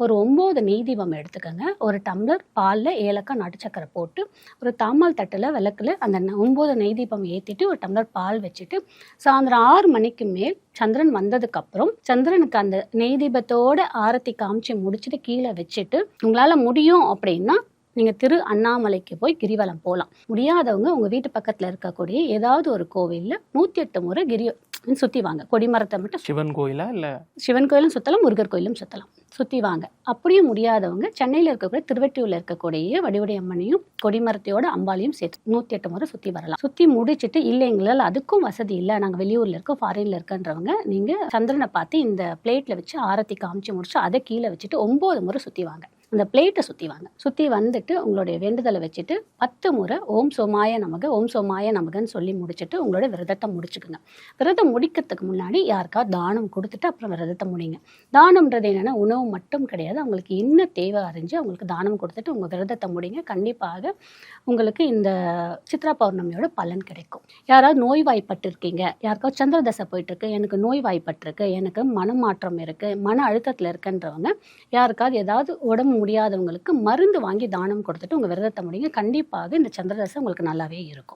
ஒரு 9 நெய் தீபம் எடுத்துக்கோங்க. ஒரு டம்ளர் பாலில் ஏலக்காய் நாட்டு சக்கரை போட்டு ஒரு தாம்பால் தட்டில் விளக்குல அந்த 9 நெய் தீபம் ஏற்றிட்டு ஒரு டம்ளர் பால் வச்சுட்டு சாயந்தரம் 6 மணிக்கு மேல் சந்திரன் வந்ததுக்கப்புறம் சந்திரனுக்கு அந்த நெய் தீபத்தோட ஆரத்தி காமிச்சு முடிச்சுட்டு கீழே வச்சுட்டு உங்களால் முடியும் அப்படின்னா நீங்கள் திரு அண்ணாமலைக்கு போய் கிரிவலம் போகலாம். முடியாதவங்க உங்கள் வீட்டு பக்கத்தில் இருக்கக்கூடிய ஏதாவது ஒரு கோவிலில் 108 முறை சுற்றி வாங்க. கொடிமரத்தை மட்டும் சிவன் கோயிலா இல்லை சிவன் கோயிலும் சுற்றலாம், முருகர் கோயிலும் சுற்றலாம், சுற்றி வாங்க. அப்படியும் முடியாதவங்க சென்னையில் இருக்கக்கூடிய திருவெட்டியூரில் இருக்கக்கூடிய வடிவுடை அம்மனையும் கொடிமரத்தையோட அம்பாலையும் சேர்த்து 108 முறை சுற்றி வரலாம். சுற்றி முடிச்சுட்டு இல்லை எங்களால் அதுக்கும் வசதி இல்லை, நாங்கள் வெளியூரில் இருக்கோம், ஃபாரினில் இருக்கன்றவங்க நீங்கள் சந்திரனை பார்த்து இந்த பிளேட்டில் வச்சு ஆரத்தி காமிச்சு முடிச்சு அதை கீழே வச்சுட்டு 9 முறை சுற்றி வாங்க. அந்த பிளேட்டை சுற்றி வாங்க. சுற்றி வந்துட்டு உங்களுடைய வேண்டுதலை வச்சுட்டு 10 முறை ஓம் சோமாய நமக ஓம் சோமாய நமகன்னு சொல்லி முடிச்சுட்டு உங்களோட விரதத்தை முடிச்சுக்குங்க. விரதம் முடிக்கிறதுக்கு முன்னாடி யாருக்காவது தானம் கொடுத்துட்டு அப்புறம் விரதத்தை முடிங்க. தானம்ன்றது என்னென்னா உணவு மட்டும் கிடையாது, அவங்களுக்கு என்ன தேவை அறிஞ்சு அவங்களுக்கு தானம் கொடுத்துட்டு உங்கள் விரதத்தை முடிங்க. கண்டிப்பாக உங்களுக்கு இந்த சித்ரா பௌர்ணமியோட பலன் கிடைக்கும். யாராவது நோய்வாய்ப்பட்டு இருக்கீங்க, யாருக்காவது சந்திர தசை போயிட்டுருக்கு, எனக்கு நோய்வாய்ப்பட்டிருக்கு, எனக்கு மனமாற்றம் இருக்குது, மன அழுத்தத்தில் இருக்குன்றவங்க, யாருக்காவது ஏதாவது உடம்பு முடியாதவங்களுக்கு மருந்து வாங்கி தானம் கொடுத்துட்டு உங்கள் விரதத்தை முடிங்க. கண்டிப்பாக இந்த சந்திர தசை உங்களுக்கு நல்லாவே இருக்கும்.